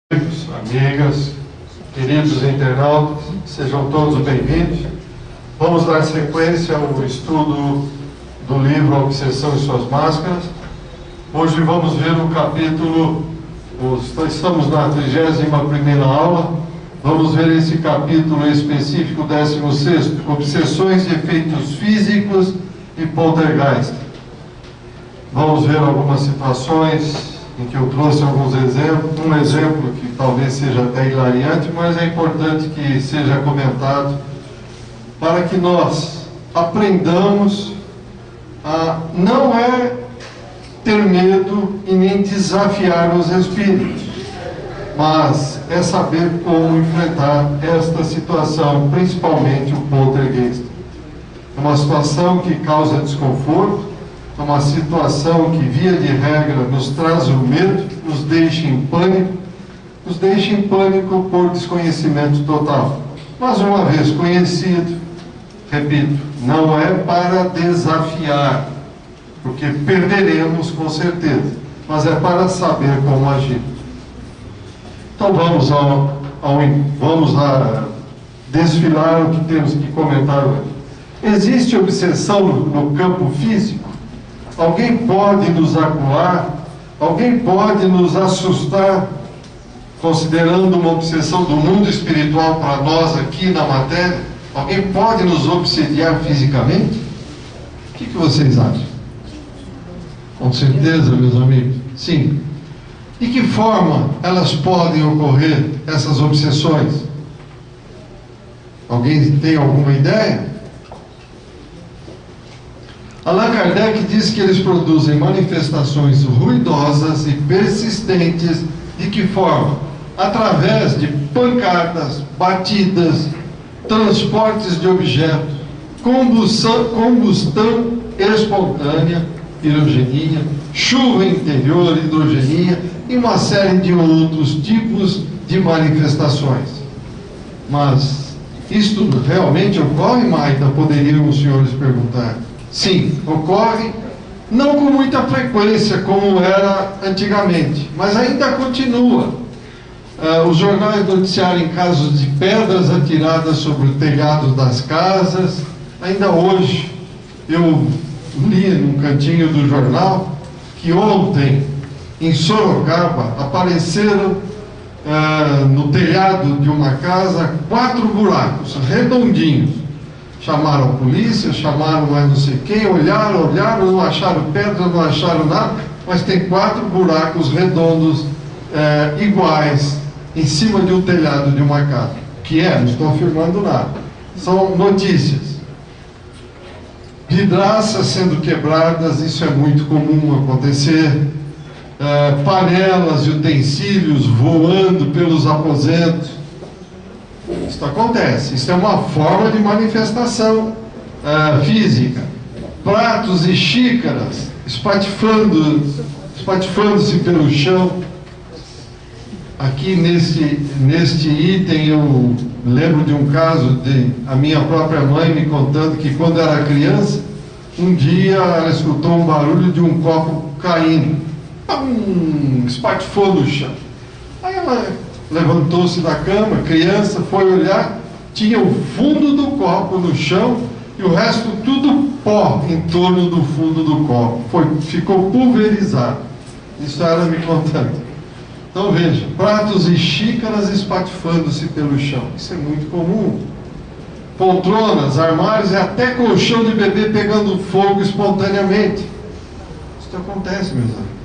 Amigos, amigas, queridos internautas, sejam todos bem-vindos. Vamos dar sequência ao estudo do livro A Obsessão e Suas Máscaras. Hoje vamos ver o capítulo, estamos na 31ª aula, vamos ver esse capítulo específico, 16º, Obsessões de Efeitos Físicos e Poltergeist. Vamos ver algumas situações em que eu trouxe alguns exemplos, um exemplo que talvez seja até hilariante, mas é importante que seja comentado para que nós aprendamos a não ter medo e nem desafiar os espíritos, mas é saber como enfrentar esta situação, principalmente o poltergeist. É uma situação que causa desconforto, é uma situação que, via de regra, nos traz o medo, nos deixa em pânico por desconhecimento total. Mas uma vez conhecido, repito, não é para desafiar, porque perderemos com certeza, mas é para saber como agir. Então vamos a desfilar o que temos que comentar hoje. Existe obsessão no campo físico? Alguém pode nos acuar? Alguém pode nos assustar, considerando uma obsessão do mundo espiritual para nós aqui na matéria? Alguém pode nos obsediar fisicamente? O que vocês acham? Com certeza, meus amigos? Sim. De que forma elas podem ocorrer, essas obsessões? Alguém tem alguma ideia? Allan Kardec diz que eles produzem manifestações ruidosas e persistentes. De que forma? Através de pancadas, batidas, transportes de objetos, combustão espontânea, pirogenia, chuva interior, hidrogenia e uma série de outros tipos de manifestações. Mas isto realmente ocorre, Maida? Poderiam os senhores perguntar. Sim, ocorre, não com muita frequência como era antigamente, mas ainda continua. Os jornais noticiarem casos de pedras atiradas sobre o telhado das casas. Ainda hoje eu li num cantinho do jornal que ontem em Sorocaba apareceram no telhado de uma casa 4 buracos redondinhos. Chamaram a polícia, chamaram mais não sei quem, olharam, não acharam pedra, não acharam nada, mas tem 4 buracos redondos iguais em cima de um telhado de uma casa. Que não estou afirmando nada, são notícias. Vidraças sendo quebradas, isso é muito comum acontecer. Panelas e utensílios voando pelos aposentos. Isso acontece, isso é uma forma de manifestação física. Pratos e xícaras espatifando-se pelo chão. Aqui neste item eu lembro de um caso de a minha própria mãe me contando que quando era criança, um dia ela escutou um barulho de um copo caindo, espatifou no chão. Aí ela levantou-se da cama, criança, foi olhar, tinha o fundo do copo no chão e o resto tudo pó em torno do fundo do copo. Ficou pulverizado. Isso ela me contando. Então veja, pratos e xícaras espatifando-se pelo chão. Isso é muito comum. Poltronas, armários e até colchão de bebê pegando fogo espontaneamente. Isso acontece, meus amigos.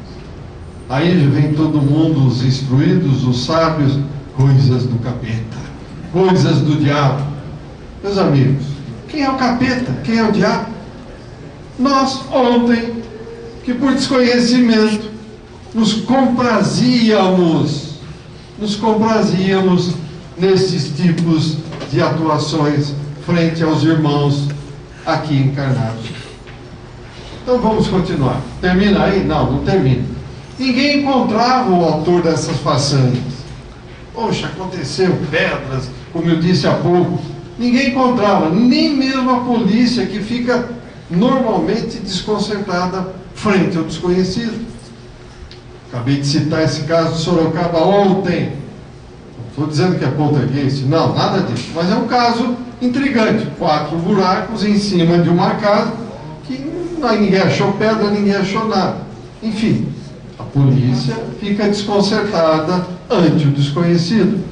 Aí vem todo mundo, os instruídos, os sábios, coisas do capeta, coisas do diabo. Meus amigos, quem é o capeta? Quem é o diabo? Nós, ontem, que por desconhecimento, nos comprazíamos nesses tipos de atuações frente aos irmãos aqui encarnados. Então vamos continuar. Termina aí? Não termina. Ninguém encontrava o autor dessas façanhas. Poxa, aconteceu pedras, como eu disse há pouco. Ninguém encontrava, nem mesmo a polícia, que fica normalmente desconcertada frente ao desconhecido. Acabei de citar esse caso de Sorocaba ontem. estou dizendo que é poltergeist, não, nada disso, mas é um caso intrigante. 4 buracos em cima de uma casa que ninguém achou pedra, ninguém achou nada. Enfim, a polícia fica desconcertada ante o desconhecido.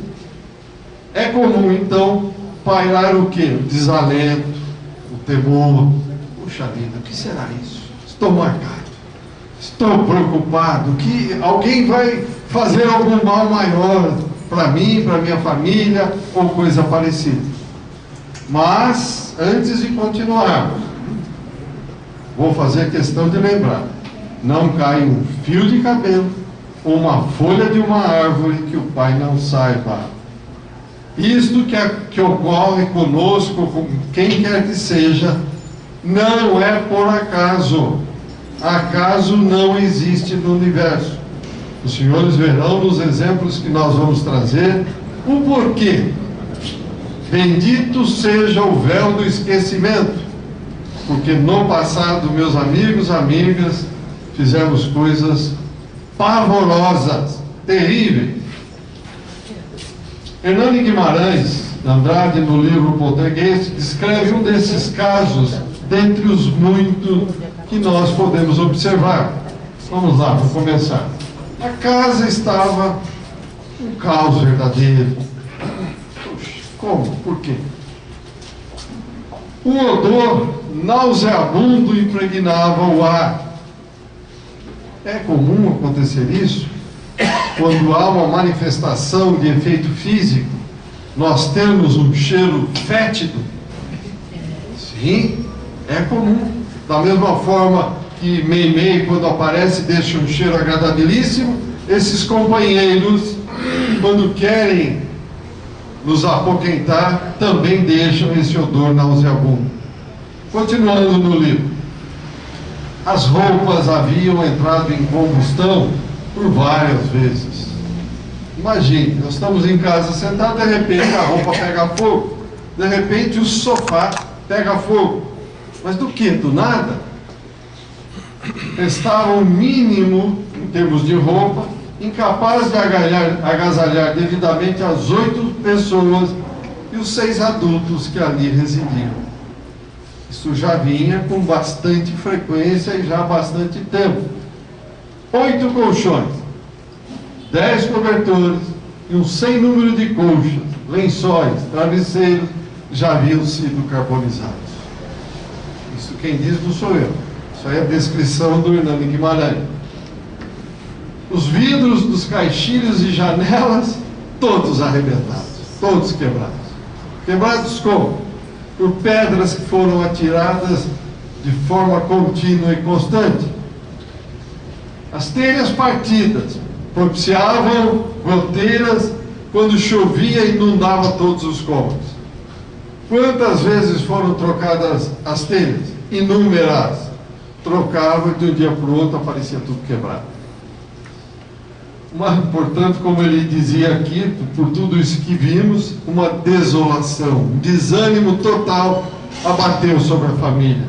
É comum, então, pairar o quê? O desalento, o temor. Puxa vida, o que será isso? Estou marcado, estou preocupado, que alguém vai fazer algum mal maior para mim, para minha família, ou coisa parecida. Mas, antes de continuarmos, vou fazer questão de lembrar, não cai um fio de cabelo, ou uma folha de uma árvore que o Pai não saiba. Isto que ocorre conosco, com quem quer que seja, não é por acaso. Acaso não existe no universo. Os senhores verão nos exemplos que nós vamos trazer o porquê. Bendito seja o véu do esquecimento, porque no passado, meus amigos, amigas, fizemos coisas pavorosas, terríveis. Hernani Guimarães Andrade, no livro Poltergeist, descreve um desses casos, dentre os muitos que nós podemos observar. Vamos lá, vamos começar. A casa estava um caos verdadeiro. Puxa, como? Por quê? O odor nauseabundo impregnava o ar. É comum acontecer isso? Quando há uma manifestação de efeito físico, nós temos um cheiro fétido? Sim, é comum. Da mesma forma que Meimei, quando aparece, deixa um cheiro agradabilíssimo, esses companheiros, quando querem nos apoquentar, também deixam esse odor nauseabundo. Continuando no livro. As roupas haviam entrado em combustão por várias vezes. Imagine, nós estamos em casa sentados, de repente a roupa pega fogo, de repente o sofá pega fogo. Mas do que? Do nada? Estava o mínimo, em termos de roupa, incapaz de agasalhar devidamente as 8 pessoas e os 6 adultos que ali residiam. Isso já vinha com bastante frequência e já há bastante tempo. 8 colchões, 10 cobertores e um sem número de colchas, lençóis, travesseiros já haviam sido carbonizados. Isso quem diz não sou eu. Isso aí é a descrição do Hernani Guimarães. Os vidros dos caixilhos e janelas, todos arrebentados, todos quebrados. Quebrados como? Por pedras que foram atiradas de forma contínua e constante. As telhas partidas propiciavam goteiras quando chovia e inundava todos os cômodos. Quantas vezes foram trocadas as telhas? Inúmeras. Trocava e de um dia para o outro aparecia tudo quebrado. Portanto, como ele dizia aqui, por tudo isso que vimos, uma desolação, um desânimo total abateu sobre a família.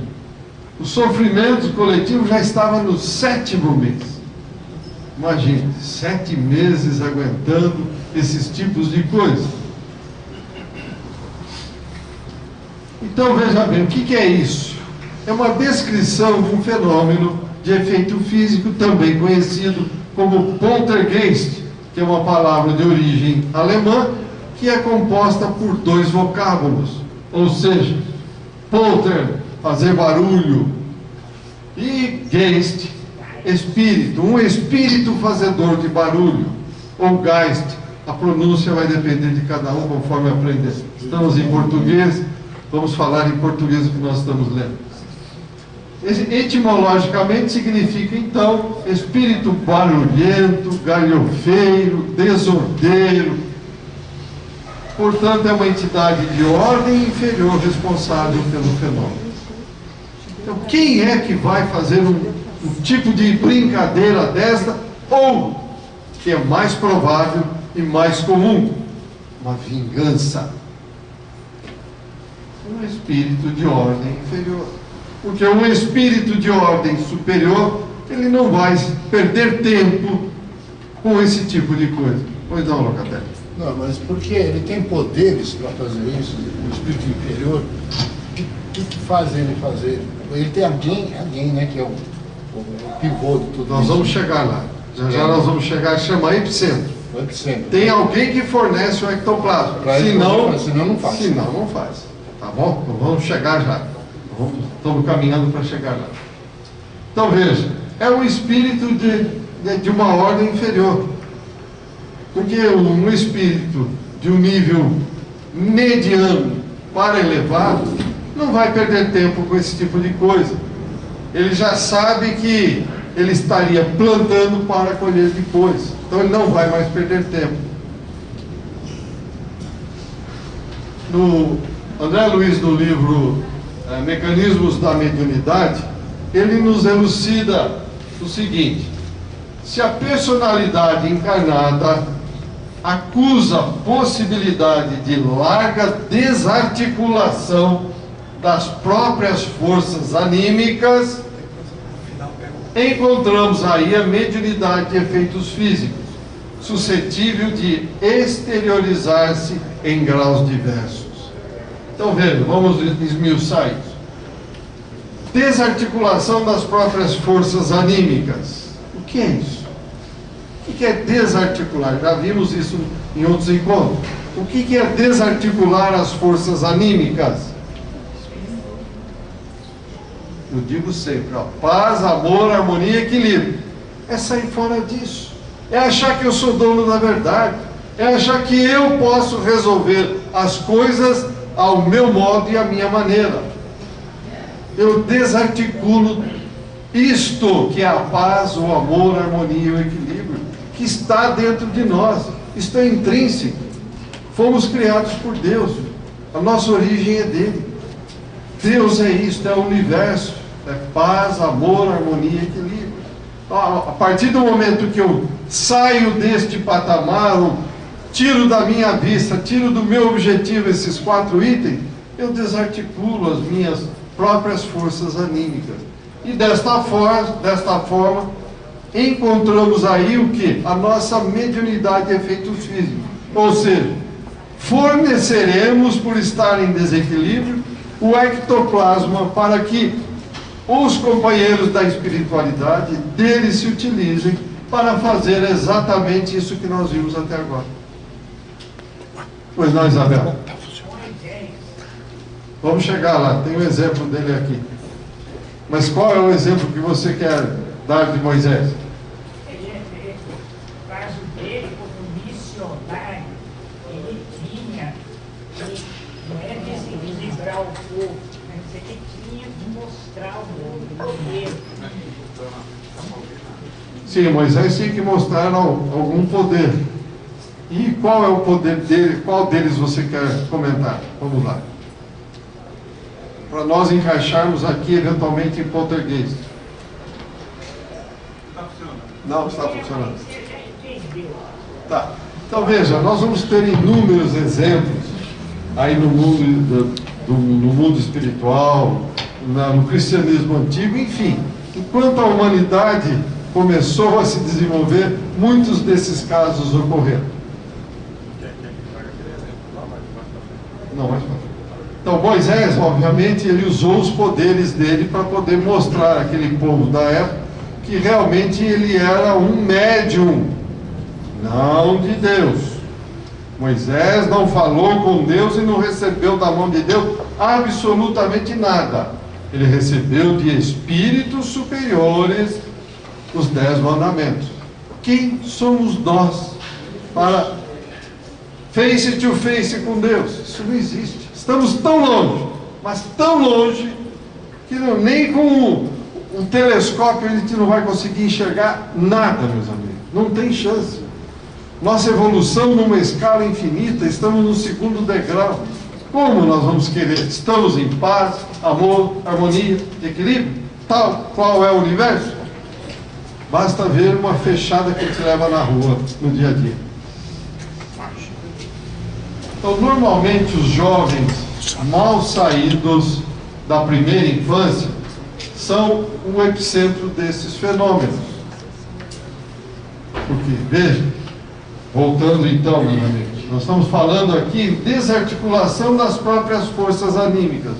O sofrimento coletivo já estava no 7º mês. Imagine, 7 meses aguentando esses tipos de coisa. Então veja bem, o que é isso? É uma descrição de um fenômeno de efeito físico também conhecido como poltergeist, que é uma palavra de origem alemã, que é composta por 2 vocábulos, ou seja, polter, fazer barulho, e geist, espírito, um espírito fazedor de barulho, ou geist, a pronúncia vai depender de cada um conforme aprender. Estamos em português, vamos falar em português o que nós estamos lendo. Etimologicamente significa, então, espírito barulhento, galhofeiro, desordeiro. Portanto, é uma entidade de ordem inferior responsável pelo fenômeno. Então, quem é que vai fazer um tipo de brincadeira desta? Ou, que é mais provável e mais comum, uma vingança. Um espírito de ordem inferior. Porque um espírito de ordem superior, ele não vai perder tempo com esse tipo de coisa. Pois não, Locatelli. Não, mas porque ele tem poderes para fazer isso, o espírito inferior, o que faz ele fazer? Ele tem alguém, né, que é o pivô de tudo Nós isso. vamos chegar lá. Já nós vamos chegar, chama epicentro. O epicentro. Tem alguém que fornece o ectoplasma. Senão não faz. Senão não faz. Tá bom? Então vamos chegar já. Estamos caminhando para chegar lá. Então veja, é um espírito de uma ordem inferior. Porque um espírito de um nível mediano para elevado não vai perder tempo com esse tipo de coisa. Ele já sabe que ele estaria plantando para colher depois. Então ele não vai mais perder tempo. No André Luiz, no livro Mecanismos da Mediunidade, ele nos elucida o seguinte: se a personalidade encarnada acusa a possibilidade de larga desarticulação das próprias forças anímicas, encontramos aí a mediunidade de efeitos físicos, suscetível de exteriorizar-se em graus diversos. Então veja, vamos esmiuçar isso. Desarticulação das próprias forças anímicas. O que é isso? O que é desarticular? Já vimos isso em outros encontros. O que é desarticular as forças anímicas? Eu digo sempre, ó, paz, amor, harmonia e equilíbrio. É sair fora disso. É achar que eu sou dono da verdade. É achar que eu posso resolver as coisas ao meu modo e à minha maneira. Eu desarticulo isto que é a paz, o amor, a harmonia e o equilíbrio, que está dentro de nós. Isto é intrínseco. Fomos criados por Deus. A nossa origem é dele. Deus é isto, é o universo. É paz, amor, harmonia e equilíbrio. A partir do momento que eu saio deste patamar, eu tiro da minha vista, tiro do meu objetivo esses 4 itens, eu desarticulo as minhas próprias forças anímicas. E desta forma, encontramos aí o que? A nossa mediunidade de efeitos físicos. Ou seja, forneceremos, por estar em desequilíbrio, o ectoplasma para que os companheiros da espiritualidade dele se utilizem para fazer exatamente isso que nós vimos até agora. Pois não, Isabel? Vamos chegar lá, tem um exemplo dele aqui. Mas qual é o exemplo que você quer dar de Moisés? O caso dele, como missionário, ele tinha que, não é desequilibrar o povo, mas ele tinha que mostrar o poder. Sim, Moisés tinha que mostrar algum poder. E qual é o poder dele? Qual deles você quer comentar? Vamos lá. Para nós encaixarmos aqui, eventualmente, em poltergeist. Não está funcionando. Tá. Então veja, nós vamos ter inúmeros exemplos aí no mundo espiritual, no cristianismo antigo, enfim. Enquanto a humanidade começou a se desenvolver, muitos desses casos ocorreram. Não, mais fácil. Então Moisés, obviamente, ele usou os poderes dele para poder mostrar àquele povo da época que realmente ele era um médium, não de Deus. Moisés não falou com Deus e não recebeu da mão de Deus absolutamente nada. Ele recebeu de espíritos superiores os 10 mandamentos. Quem somos nós para face to face com Deus? Isso não existe. Estamos tão longe, mas tão longe, que nem com um telescópio a gente não vai conseguir enxergar nada, meus amigos. Não tem chance. Nossa evolução numa escala infinita, estamos no 2º degrau. Como nós vamos querer? Estamos em paz, amor, harmonia, equilíbrio? Tal qual é o universo? Basta ver uma fechada que te leva na rua, no dia a dia. Então, normalmente, os jovens mal saídos da primeira infância são o epicentro desses fenômenos. Porque, veja, Voltando então, meus amigos, nós estamos falando aqui em desarticulação das próprias forças anímicas.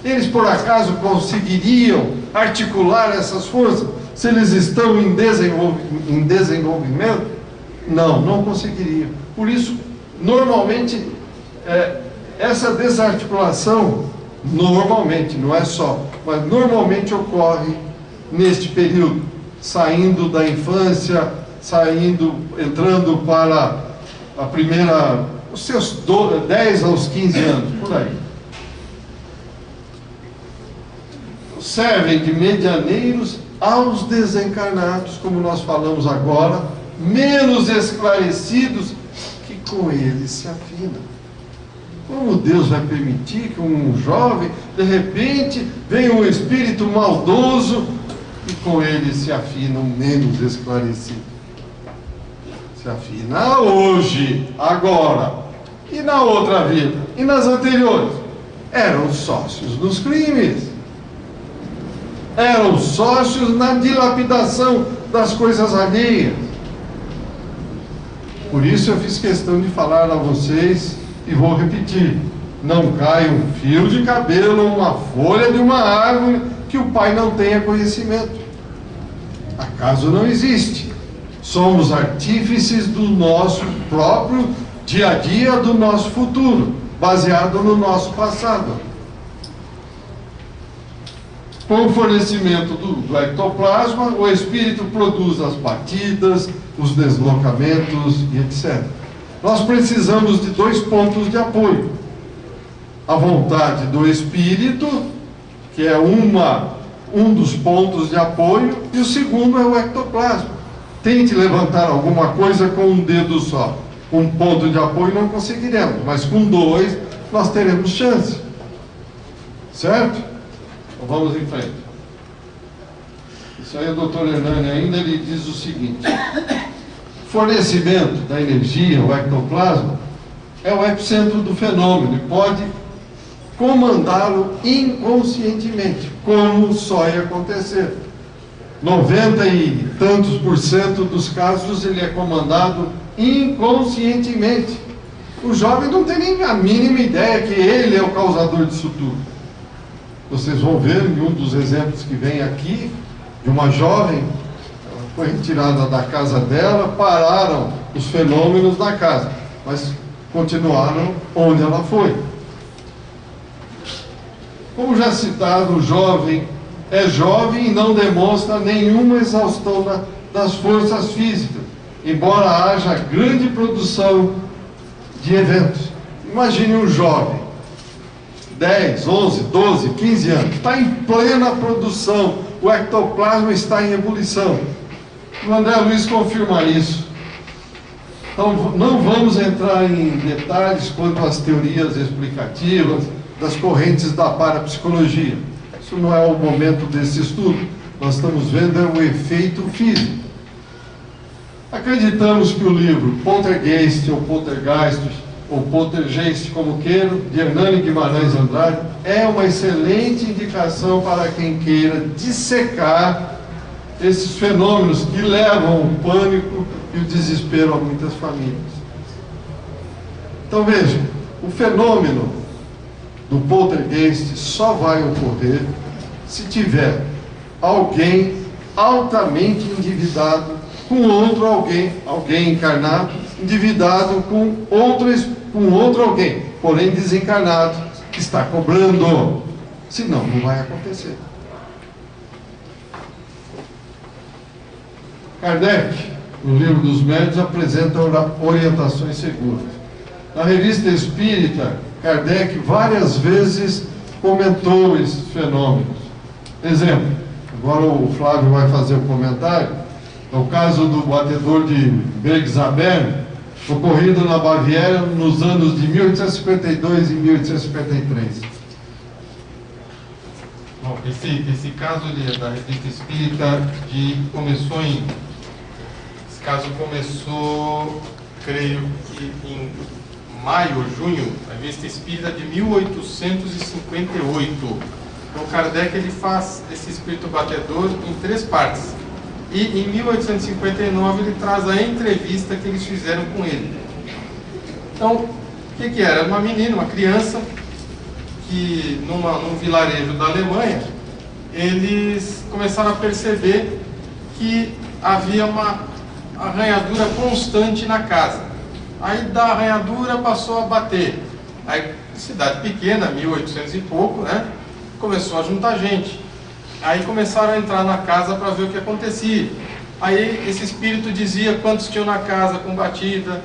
Eles, por acaso, conseguiriam articular essas forças se eles estão em desenvolvimento? Não, não conseguiriam. Por isso, normalmente, essa desarticulação, normalmente, não é só, mas normalmente ocorre neste período, saindo da infância, entrando para a primeira, os seus 10 aos 15 anos, por aí. Servem de medianeiros aos desencarnados, como nós falamos agora, menos esclarecidos, que com eles se afinam. Como Deus vai permitir que um jovem, de repente, venha um espírito maldoso e com ele se afinam menos esclarecidos? Se afina hoje, agora, e na outra vida, e nas anteriores. Eram sócios nos crimes. Eram sócios na dilapidação das coisas alheias. Por isso eu fiz questão de falar a vocês, e vou repetir: não cai um fio de cabelo ou uma folha de uma árvore que o pai não tenha conhecimento. Acaso não existe. Somos artífices do nosso próprio dia a dia, do nosso futuro, baseado no nosso passado. Com o fornecimento do ectoplasma, o espírito produz as batidas, os deslocamentos e etc. Nós precisamos de 2 pontos de apoio: a vontade do espírito, que é um dos pontos de apoio, e o segundo é o ectoplasma. Tente levantar alguma coisa com um dedo só. Um ponto de apoio não conseguiremos, mas com 2 nós teremos chance. Certo? Então vamos em frente. Isso aí o doutor Hernani ainda ele diz o seguinte: fornecimento da energia, o ectoplasma, é o epicentro do fenômeno e pode comandá-lo inconscientemente, como só ia acontecer. 90 e tantos % dos casos ele é comandado inconscientemente. O jovem não tem nem a mínima ideia que ele é o causador disso tudo. Vocês vão ver em um dos exemplos que vem aqui, de uma jovem, ela foi retirada da casa dela, pararam os fenômenos na casa, mas continuaram onde ela foi. Como já citado, o jovem é jovem e não demonstra nenhuma exaustão das forças físicas, embora haja grande produção de eventos. Imagine um jovem, 10, 11, 12, 15 anos, está em plena produção, o ectoplasma está em ebulição. O André Luiz confirma isso. Então, não vamos entrar em detalhes quanto às teorias explicativas das correntes da parapsicologia. Isso não é o momento desse estudo. Nós estamos vendo o efeito físico. Acreditamos que o livro Poltergeist ou Poltergeist, ou Poltergeist como queiram, de Hernani Guimarães Andrade, é uma excelente indicação para quem queira dissecar esses fenômenos que levam o pânico e o desespero a muitas famílias. Então vejam, o fenômeno do poltergeist só vai ocorrer se tiver alguém altamente endividado com outro alguém encarnado, endividado com outro alguém, porém desencarnado, que está cobrando. Senão, não vai acontecer. Kardec, no livro dos médiuns, apresenta orientações seguras. Na revista Espírita, Kardec várias vezes comentou esses fenômenos. Exemplo, agora o Flávio vai fazer o comentário, é o caso do batedor de Bergzabern, ocorrido na Baviera nos anos de 1852 e 1853. Bom, esse caso da revista Espírita esse caso começou, creio que em maio ou junho, a revista Espírita de 1858. Então Kardec ele faz esse espírito batedor em 3 partes. E em 1859 ele traz a entrevista que eles fizeram com ele. Então, o que era? Uma menina, uma criança, que num vilarejo da Alemanha, eles começaram a perceber que havia uma arranhadura constante na casa. Aí da arranhadura passou a bater. Aí, cidade pequena, 1800 e pouco, né? Começou a juntar gente. Aí começaram a entrar na casa para ver o que acontecia. Aí esse espírito dizia quantos tinham na casa com batida,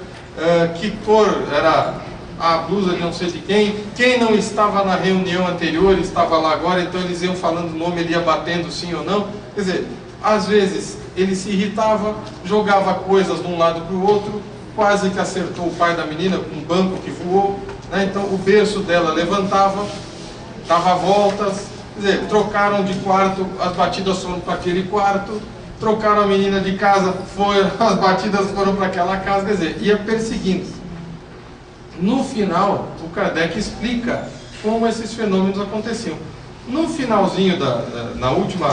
que cor era a blusa de não sei de quem não estava na reunião anterior estava lá agora, então eles iam falando o nome, ele ia batendo sim ou não. Quer dizer, às vezes ele se irritava, jogava coisas de um lado para o outro, quase que acertou o pai da menina com um banco que voou, né? Então o berço dela levantava, dava voltas, quer dizer, trocaram de quarto, as batidas foram para aquele quarto, trocaram a menina de casa, as batidas foram para aquela casa, quer dizer, ia perseguindo. No final, o Kardec explica como esses fenômenos aconteciam. No finalzinho, na última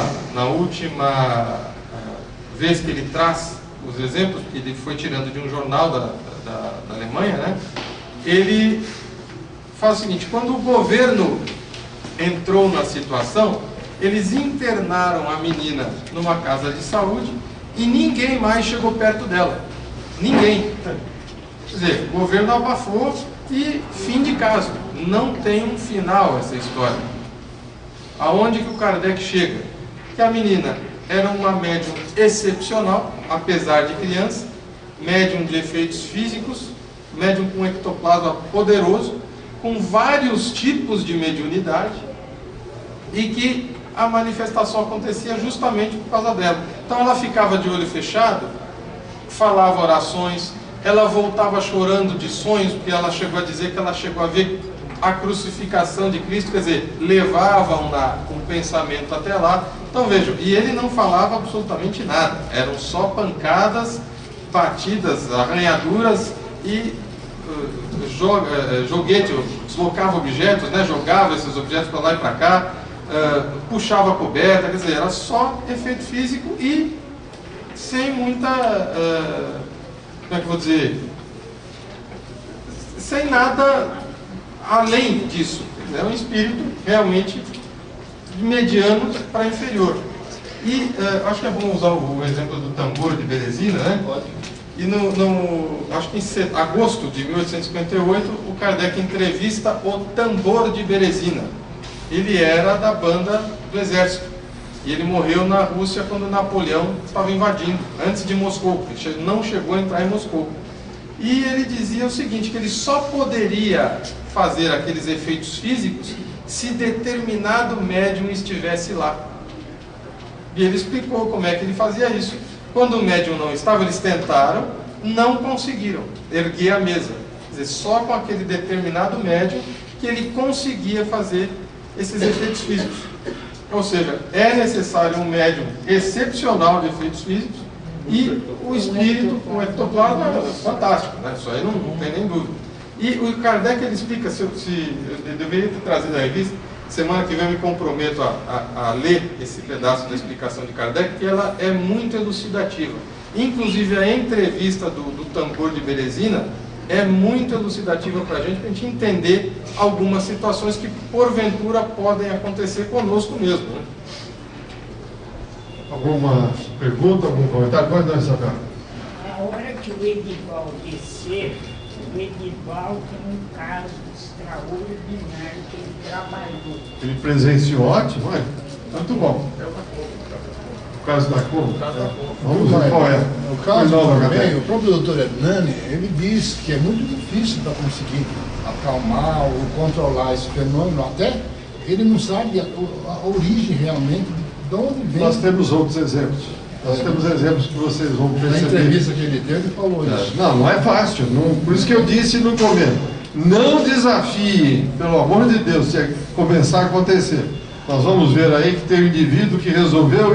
vez que ele traz os exemplos, que ele foi tirando de um jornal da Alemanha, né? Ele fala o seguinte: quando o governo entrou na situação, eles internaram a menina numa casa de saúde e ninguém mais chegou perto dela. Ninguém. Quer dizer, o governo abafou e fim de caso. Não tem um final essa história. Aonde que o Kardec chega? Que a menina era uma médium excepcional, apesar de criança, médium de efeitos físicos, médium com ectoplasma poderoso, com vários tipos de mediunidade, e que a manifestação acontecia justamente por causa dela. Então ela ficava de olho fechado, falava orações, ela voltava chorando de sonhos, porque ela chegou a dizer que ela chegou a ver a crucificação de Cristo, quer dizer, levavam com o pensamento até lá. Então vejam, e ele não falava absolutamente nada, eram só pancadas, batidas, arranhaduras e joguete, deslocava objetos, né, jogava esses objetos para lá e para cá, puxava a coberta, quer dizer, era só efeito físico e sem muita... como é que eu vou dizer? Sem nada além disso. É um espírito realmente mediano para inferior. E acho que é bom usar o exemplo do tambor de Berezina, né? E acho que em agosto de 1858, o Kardec entrevista o tambor de Berezina. Ele era da banda do exército. E ele morreu na Rússia quando Napoleão estava invadindo, antes de Moscou. Ele não chegou a entrar em Moscou. E ele dizia o seguinte, que ele só poderia fazer aqueles efeitos físicos se determinado médium estivesse lá. E ele explicou como é que ele fazia isso. Quando o médium não estava, eles tentaram, não conseguiram erguer a mesa. Quer dizer, só com aquele determinado médium que ele conseguia fazer esses efeitos físicos. Ou seja, é necessário um médium excepcional de efeitos físicos e o espírito com ectoplasma é fantástico, né? Isso aí não tem nem dúvida. E o Kardec ele explica, eu deveria ter trazido a revista, semana que vem eu me comprometo a ler esse pedaço da explicação de Kardec, que ela é muito elucidativa. Inclusive a entrevista do tambor de Berezina é muito elucidativa para a gente entender algumas situações que porventura podem acontecer conosco mesmo, né? Alguma pergunta, algum comentário? Pode dar, Isabel. A hora que o Edival descer, o Edival tem um caso extraordinário que ele trabalhou. Ele presenciou, ótimo, é? Muito bom. O caso da cor? Vamos ver qual é. O caso também, o próprio doutor Hernani, ele diz que é muito difícil para conseguir acalmar ou controlar esse fenômeno, até ele não sabe a origem realmente de onde vem. Nós temos outros exemplos. Nós temos exemplos que vocês vão perceber. Na entrevista que ele deu, ele falou isso. Não é fácil. Por isso que eu disse no começo. Não desafie, pelo amor de Deus, se começar a acontecer. Nós vamos ver aí que tem um indivíduo que resolveu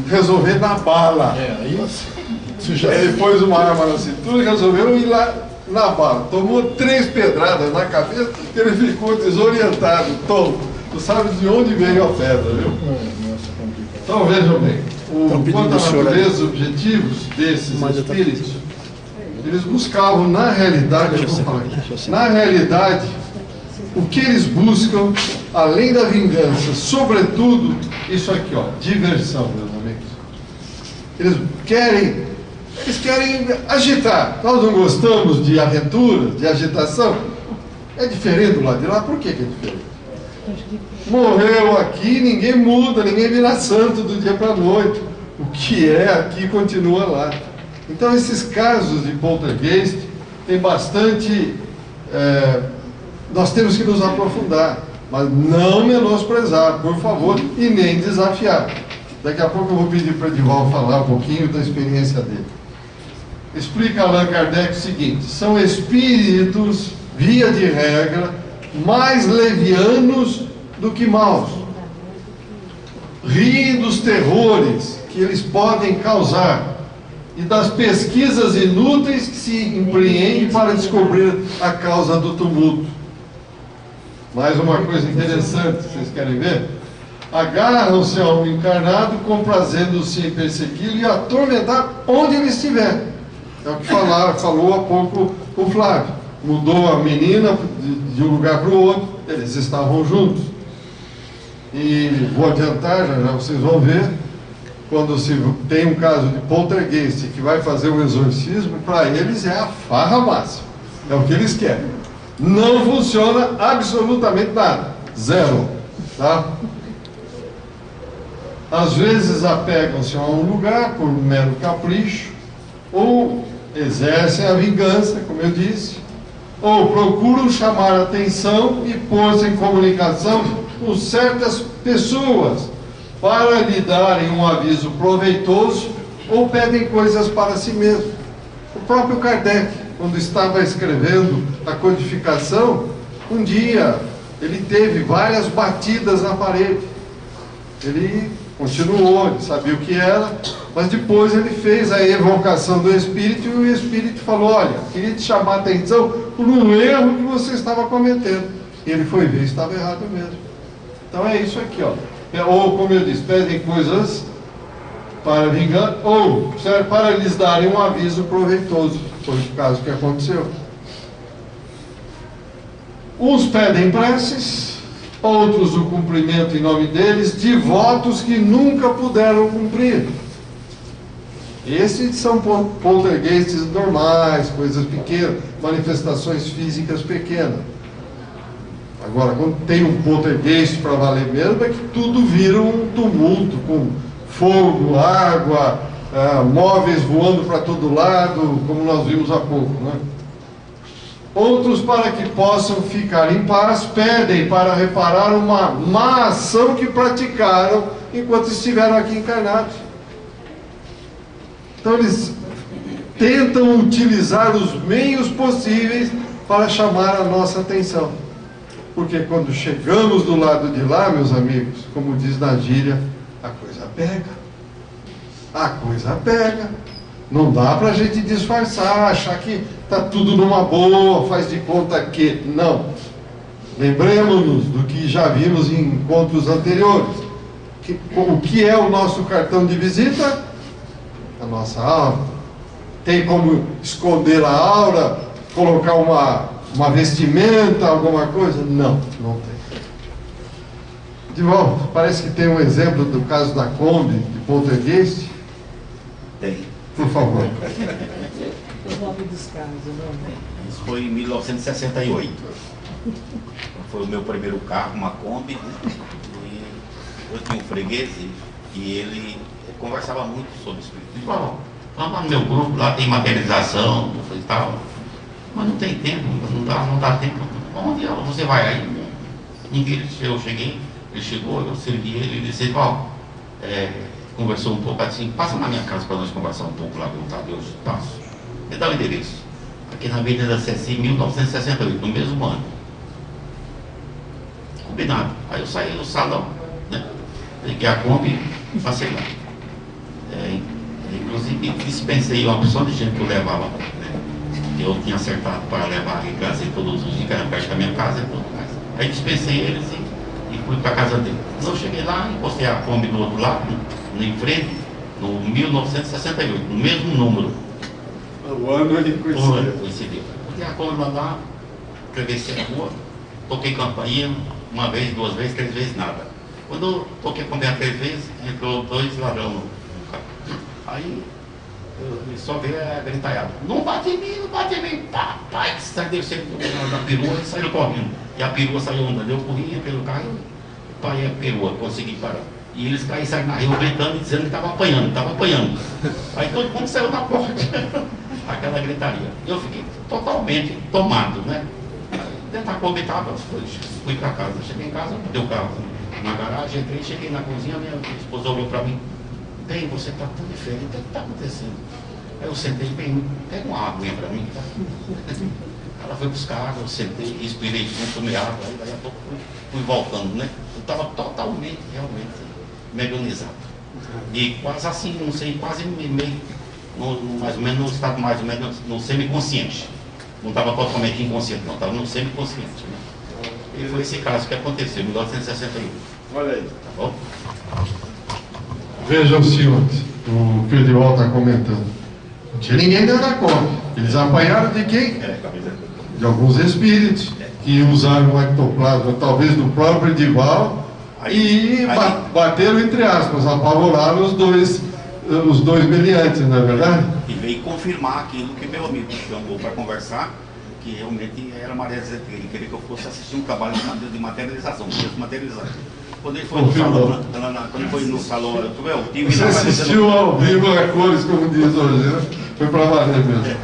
resolver na bala. Aí Ele pôs uma arma na cintura e resolveu ir lá na bala. Tomou 3 pedradas na cabeça e ele ficou desorientado, tonto. Não sabe de onde veio a pedra, viu? Nossa, complicado. Então vejam bem. quanto à natureza, os objetivos desses espíritos, eles buscavam, na realidade, eu vou falar aqui, na realidade, o que eles buscam, além da vingança, sobretudo, isso aqui, ó, diversão, meus amigos. Eles querem agitar. Nós não gostamos de aventuras, de agitação. É diferente do lado de lá. Por que que é diferente? Morreu aqui, ninguém muda, ninguém vira santo do dia para a noite. O que é aqui continua lá. Então, esses casos de poltergeist tem bastante... nós temos que nos aprofundar, mas não menosprezar, por favor, e nem desafiar. Daqui a pouco eu vou pedir para o Edivaldo falar um pouquinho da experiência dele. Explica Allan Kardec o seguinte: são espíritos, via de regra, mais levianos do que maus. Riem dos terrores que eles podem causar e das pesquisas inúteis que se empreendem para descobrir a causa do tumulto. Mais uma coisa interessante, vocês querem ver? Agarram-se ao encarnado, comprazendo-se em persegui-lo e atormentar onde ele estiver. É o que falou há pouco o Flávio. Mudou a menina de um lugar para o outro, eles estavam juntos. E vou adiantar, já vocês vão ver, quando se tem um caso de poltergeist que vai fazer o exorcismo, para eles é a farra máxima. É o que eles querem. Não funciona absolutamente nada. Zero. Tá? Às vezes apegam-se a um lugar por um mero capricho, ou exercem a vingança, como eu disse, ou procuram chamar a atenção e pôr-se em comunicação com certas pessoas para lhe darem um aviso proveitoso, ou pedem coisas para si mesmo. O próprio Kardec, quando estava escrevendo a codificação, um dia ele teve várias batidas na parede. Ele continuou, ele sabia o que era, mas depois ele fez a evocação do Espírito, e o Espírito falou: olha, queria te chamar a atenção por um erro que você estava cometendo. E ele foi ver, estava errado mesmo. Então é isso aqui, ó. Ou, como eu disse, pedem coisas para vingar, ou serve para lhes darem um aviso proveitoso. Foi o caso que aconteceu. Uns pedem preces, outros o cumprimento em nome deles de votos que nunca puderam cumprir. Esses são poltergeists normais, coisas pequenas, manifestações físicas pequenas. Agora, quando tem um poltergeist para valer mesmo, é que tudo vira um tumulto, com fogo, água, móveis voando para todo lado, como nós vimos há pouco, né? Outros, para que possam ficar em paz, pedem para reparar uma má ação que praticaram enquanto estiveram aqui encarnados. Então eles tentam utilizar os meios possíveis para chamar a nossa atenção. Porque quando chegamos do lado de lá, meus amigos, como diz na gíria, a coisa pega. A coisa pega. Não dá para a gente disfarçar, achar que está tudo numa boa, faz de conta que... Não. Lembremos-nos do que já vimos em encontros anteriores. O que é o nosso cartão de visita? A nossa aura. Tem como esconder a aura, colocar uma vestimenta, alguma coisa? Não, não tem. De volta, parece que tem um exemplo do caso da Kombi, de poltergeist. Tem. Por favor. O nome dos casos, não. Isso foi em 1968. Foi o meu primeiro carro, uma Kombi. E eu tinha um freguês e ele conversava muito sobre isso. Ele falou: vamos lá no meu grupo, lá tem materialização e tal. Mas não tem tempo, não dá tempo. Onde você vai? Aí ninguém, eu cheguei, ele chegou, eu servi ele disse: ó, conversou um pouco assim, passa na minha casa para nós conversar um pouco lá, perguntar Deus, passo. Me dá o endereço. Aqui na Avenida Ceci, 1968, no mesmo ano. Combinado. Aí eu saí do salão, né? Liguei a Kombi e passei lá. Inclusive dispensei uma opção de gente que eu levava, né? Eu tinha acertado para levar a Rigança todos os dias, que era perto da minha casa e tudo mais. Aí dispensei eles e fui para a casa dele. Quando eu cheguei lá, encostei a Kombi no outro lado, em frente, no 1968, no mesmo número. O ano ele coincidiu. Coincidiu. E a coluna lá, atravessei a rua, toquei campainha, uma vez, 2 vezes, 3 vezes, nada. Quando eu toquei campainha 3 vezes, entrou 2 ladrões no carro. Aí eu só vi a gritalhada. Não bate em mim, não bate em mim. Pá, pá, que sai descendo da perua e saiu correndo. E a perua saiu andando. Eu corria pelo carro e parei a perua, consegui parar. E eles saíram na rua gritando e dizendo que estava apanhando, estava apanhando. Aí todo mundo saiu da porta, aquela gritaria. Eu fiquei totalmente tomado, né? Dentro da Kombi estava, fui para casa. Cheguei em casa, deu o carro na garagem, entrei, cheguei na cozinha, minha esposa olhou para mim. Bem, você está tão diferente, o que está acontecendo? Aí eu sentei, bem, pega uma aguinha para mim, tá? Ela foi buscar água, eu sentei, respirei junto, tomei água, aí daí a pouco fui voltando, né? Eu estava totalmente, realmente, meganizado. E quase assim, não sei, quase meio, mais ou menos, no estado mais ou menos, no semiconsciente. Não estava totalmente inconsciente, não, estava no semiconsciente, né? E foi esse caso que aconteceu em 1961. Olha aí. Tá bom? Vejam, senhores, o que o Edivaldo está comentando. Não tinha ninguém dentro da Kombi. Eles apanharam de quem? De alguns espíritos que usaram o ectoplasma, talvez do próprio Edivaldo, e bateram, entre aspas, apavoraram os dois meliantes, não é verdade? E veio confirmar aquilo que meu amigo chamou para conversar, que realmente era Maria Zé, ele queria que eu fosse assistir um trabalho de materialização, de materializar. Quando ele foi no salão, quando ele foi no salão, eu tive. Você assistiu ao vivo a cores, como diz hoje, né? Foi para valer mesmo.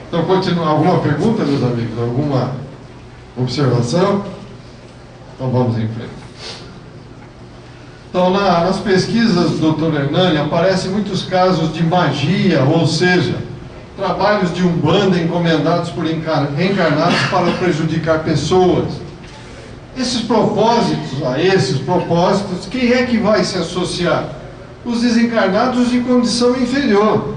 Então, continua. Alguma pergunta, meus amigos? Alguma observação? Então, vamos em frente. Então, nas pesquisas do Dr. Hernani, aparecem muitos casos de magia, ou seja, trabalhos de umbanda encomendados por encarnados para prejudicar pessoas. Esses propósitos, quem é que vai se associar? Os desencarnados de condição inferior.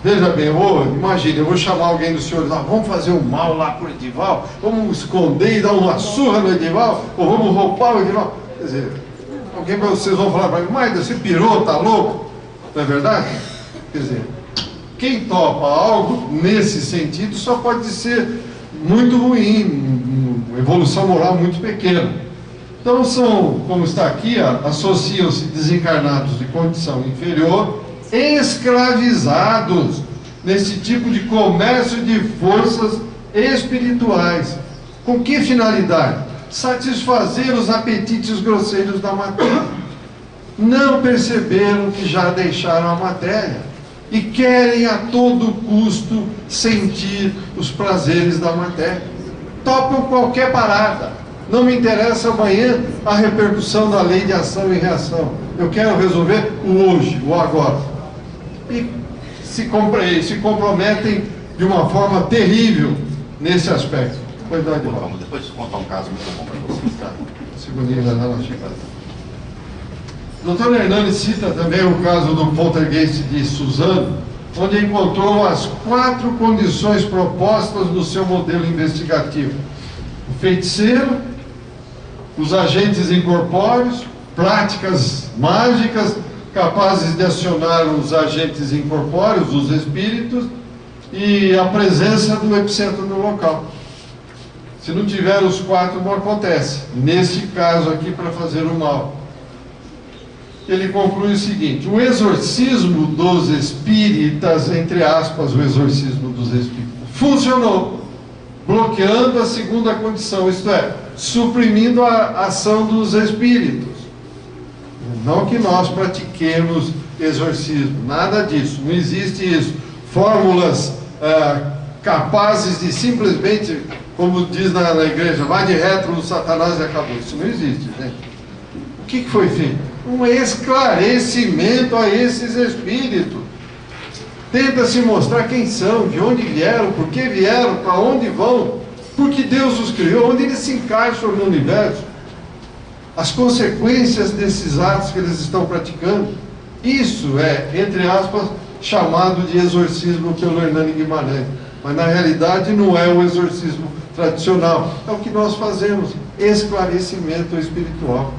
Veja bem, imagine, eu vou chamar alguém dos senhores lá, vamos fazer um mal lá para o Edivaldo, vamos esconder e dar uma surra no Edivaldo, ou vamos roubar o Edivaldo. Quer dizer, vocês vão falar para mim, mas você pirou, tá louco? Não é verdade? Quer dizer, quem topa algo nesse sentido só pode ser muito ruim, uma evolução moral muito pequena. Então como está aqui, associam-se desencarnados de condição inferior, escravizados nesse tipo de comércio de forças espirituais. Com que finalidade? Satisfazer os apetites grosseiros da matéria. Não perceberam que já deixaram a matéria e querem a todo custo sentir os prazeres da matéria. Topam qualquer parada. Não me interessa amanhã a repercussão da lei de ação e reação. Eu quero resolver o hoje, o agora. E se comprometem de uma forma terrível nesse aspecto. Vamos depois contar um caso muito bom para vocês, tá? Segundinho, vai dar uma chegada. O Dr. Hernani cita também o caso do poltergeist de Suzano, onde encontrou as 4 condições propostas no seu modelo investigativo: o feiticeiro, os agentes incorpóreos, práticas mágicas capazes de acionar os agentes incorpóreos, os espíritos, e a presença do epicentro no local. Se não tiver os 4, não acontece. Nesse caso aqui, para fazer o mal. Ele conclui o seguinte: o exorcismo dos espíritas, entre aspas, o exorcismo dos espíritas, funcionou, bloqueando a segunda condição, isto é, suprimindo a ação dos espíritos. Não que nós pratiquemos exorcismo, nada disso, não existe isso. Fórmulas capazes de simplesmente, como diz na igreja, vai de retro no Satanás e acabou. Isso não existe, gente. O que foi feito? Um esclarecimento a esses espíritos. Tenta-se mostrar quem são, de onde vieram, por que vieram, para onde vão, porque Deus os criou, onde eles se encaixam no universo, as consequências desses atos que eles estão praticando. Isso é, entre aspas, chamado de exorcismo pelo Hernani Guimarães, mas na realidade não é o exorcismo tradicional, é o que nós fazemos, esclarecimento espiritual.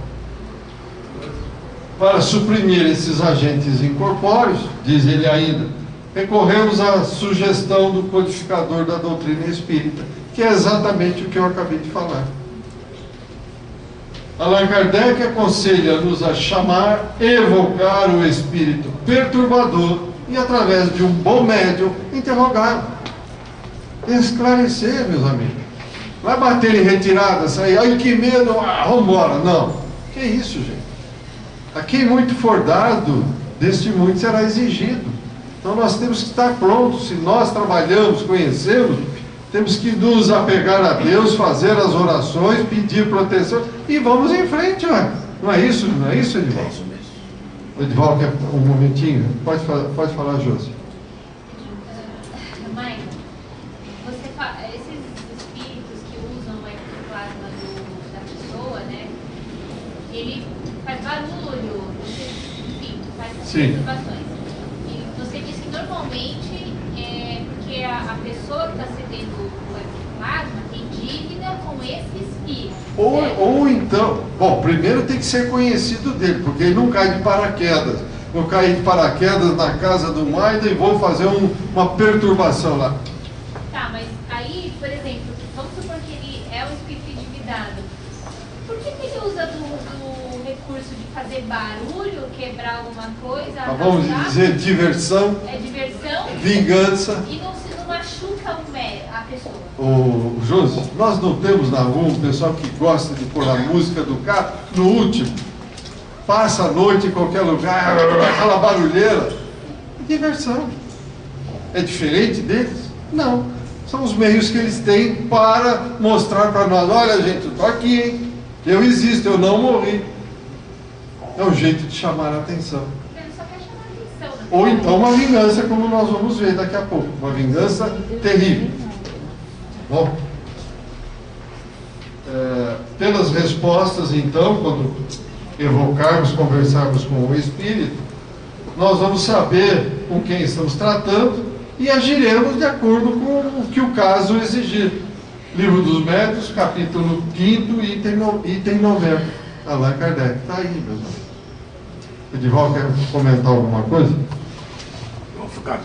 Para suprimir esses agentes incorpóreos, diz ele ainda, recorremos à sugestão do codificador da doutrina espírita, que é exatamente o que eu acabei de falar. Allan Kardec aconselha-nos a chamar, evocar o espírito perturbador e, através de um bom médium, interrogá-lo. Esclarecer, meus amigos. Vai bater em retirada, sair, ai que medo, vamos embora. Não. Que isso, gente? A quem muito for dado, deste muito será exigido. Então nós temos que estar prontos. Se nós trabalhamos, conhecemos, temos que nos apegar a Deus, fazer as orações, pedir proteção e vamos em frente, ué. Não é isso, Edivaldo? É isso mesmo. Edivaldo, quer um momentinho? Pode falar, Josi. Mãe, esses espíritos que usam o ectoplasma da pessoa, né? Ele faz barulho, enfim, faz perturbações. E você disse que normalmente é porque a pessoa que está recebendo o ectoplasma tem dívida com esse espírito. Ou então, bom, primeiro tem que ser conhecido dele, porque ele não cai de paraquedas. Eu caí de paraquedas na casa do Maida e vou fazer uma perturbação lá. Tá, mas aí, por exemplo, vamos supor que ele é um espírito endividado. Por que ele usa do recurso de fazer barulho, quebrar alguma coisa? Vamos dizer diversão. É diversão. Vingança. E não machuca a pessoa. Ô, Josi, nós não temos na rua um pessoal que gosta de pôr a música do carro no último. Passa a noite em qualquer lugar, aquela barulheira. Diversão. É diferente deles? Não. São os meios que eles têm para mostrar para nós, olha gente, eu estou aqui, hein? Eu existo, eu não morri. É um jeito de chamar a atenção. Ele só quer chamar a atenção, né? Ou então uma vingança, como nós vamos ver daqui a pouco. Uma vingança terrível. Bom, pelas respostas, então, quando evocarmos, conversarmos com o Espírito, nós vamos saber com quem estamos tratando e agiremos de acordo com o que o caso exigir. Livro dos Médiuns, capítulo 5º, item 90. Allan Kardec. Está aí, meus amigos. Edivaldo, quer comentar alguma coisa? Vou ficar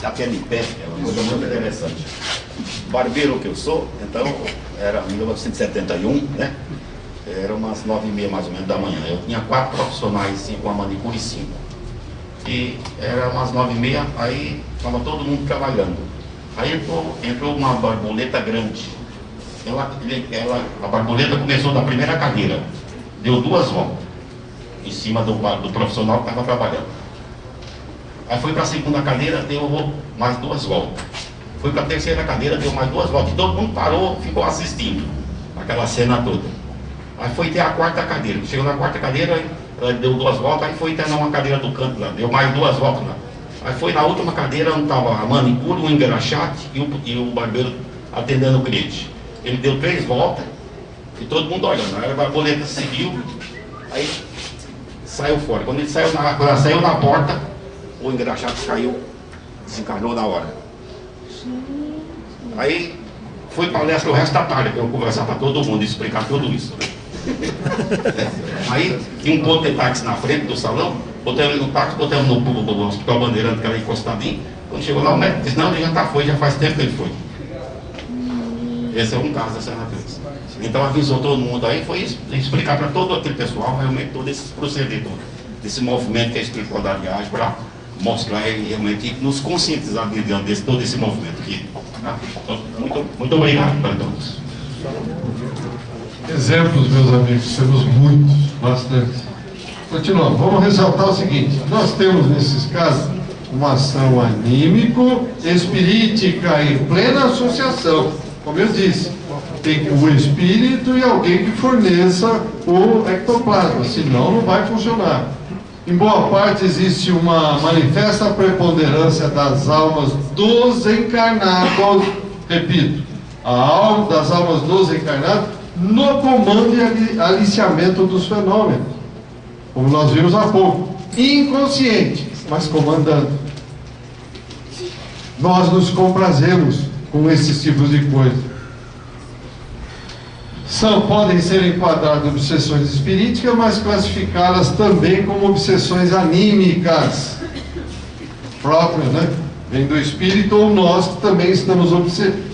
até de pé, é uma coisa muito interessante. Barbeiro que eu sou, então, era 1971, né? Era umas 9h30 mais ou menos da manhã. Eu tinha 4 profissionais, 5 a manicure e 5. E era umas 9h30, aí estava todo mundo trabalhando. Aí entrou uma borboleta grande. A borboleta começou da primeira cadeira, deu 2 voltas em cima do profissional que estava trabalhando. Aí foi para a segunda cadeira, deu mais 2 voltas. Foi para a terceira cadeira, deu mais 2 voltas. E todo mundo parou, ficou assistindo aquela cena toda. Aí foi até a 4ª cadeira. Chegou na 4ª cadeira, deu 2 voltas, aí foi até numa cadeira do canto lá, deu mais 2 voltas lá. Aí foi na última cadeira onde estava a manicure, o engraxate e o barbeiro atendendo o cliente. Ele deu 3 voltas e todo mundo olhando. Aí a borboleta seguiu, aí saiu fora. Quando ele saiu na porta, o engraxate caiu, desencarnou na hora. Aí foi palestra o resto da tarde, para eu conversar para todo mundo, explicar tudo isso. Aí tinha um ponto de táxi na frente do salão, botamos ele no táxi, botamos no Hospital Bandeirante, que era encostadinho. Quando chegou lá, o médico disse, não, ele já foi, já faz tempo que ele foi. Esse é um caso dessa natureza. Então avisou todo mundo aí, foi explicar para todo aquele pessoal realmente todo esse proceder, desse movimento que a espiritualidade age, para mostrar e realmente nos conscientizar de todo esse movimento aqui. Tá? Então, muito obrigado para todos. Exemplos, meus amigos, temos muitos, bastante. Continuando, vamos ressaltar o seguinte: nós temos nesses casos uma ação anímico-espirítica em plena associação. Como eu disse, tem o espírito e alguém que forneça o ectoplasma, senão não vai funcionar. Em boa parte existe uma manifesta preponderância das almas dos encarnados, repito, das almas dos encarnados no comando e aliciamento dos fenômenos, como nós vimos há pouco, inconsciente, mas comandando. Nós nos comprazemos com esses tipos de coisa. podem ser enquadradas obsessões espiríticas, mas classificá-las também como obsessões anímicas próprias, né? Vem do espírito, ou nós que também estamos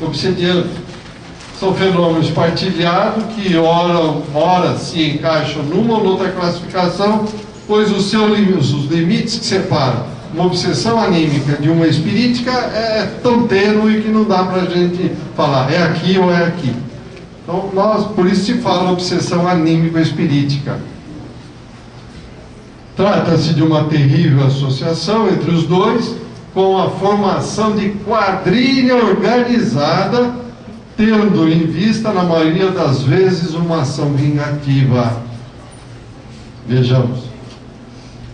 obsediando. São fenômenos partilhados que ora se encaixam numa ou noutra classificação, pois os limites que separam uma obsessão anímica de uma espirítica é tão tênue que não dá para a gente falar é aqui ou é aqui. Então, por isso se fala obsessão anímico-espirítica. Trata-se de uma terrível associação entre os dois, com a formação de quadrilha organizada, tendo em vista, na maioria das vezes, uma ação vingativa. Vejamos.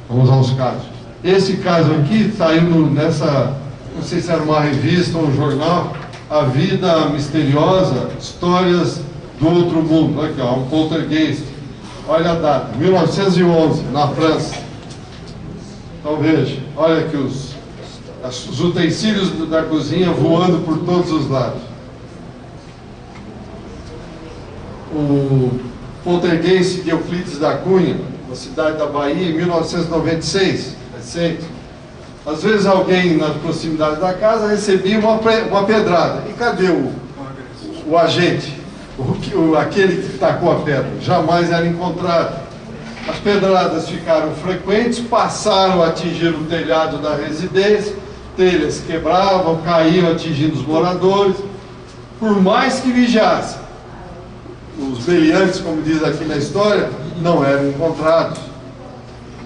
Vamos aos casos. Esse caso aqui saiu nessa, não sei se era uma revista ou um jornal, A Vida Misteriosa, Histórias do Outro Mundo. Aqui, ó, um poltergeist. Olha a data, 1911, na França. Então veja, olha aqui os utensílios da cozinha voando por todos os lados. O poltergeist de Euclides da Cunha, na cidade da Bahia, em 1996, recente. Às vezes alguém na proximidade da casa recebia uma pedrada. E cadê o agente? Aquele que tacou a pedra? Jamais era encontrado. As pedradas ficaram frequentes, passaram a atingir o telhado da residência, telhas quebravam, caíam atingindo os moradores. Por mais que vigiassem, os beliantes, como diz aqui na história, não eram encontrados.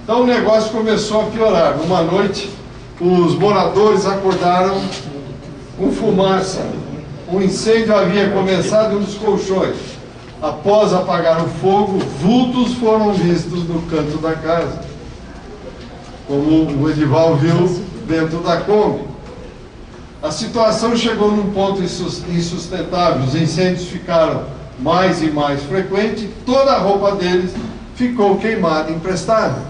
Então o negócio começou a piorar. Numa noite, os moradores acordaram com fumaça. Um incêndio havia começado em um dos colchões. Após apagar o fogo, vultos foram vistos no canto da casa, como o Edival viu dentro da Kombi. A situação chegou num ponto insustentável. Os incêndios ficaram mais e mais frequentes, toda a roupa deles ficou queimada e emprestada.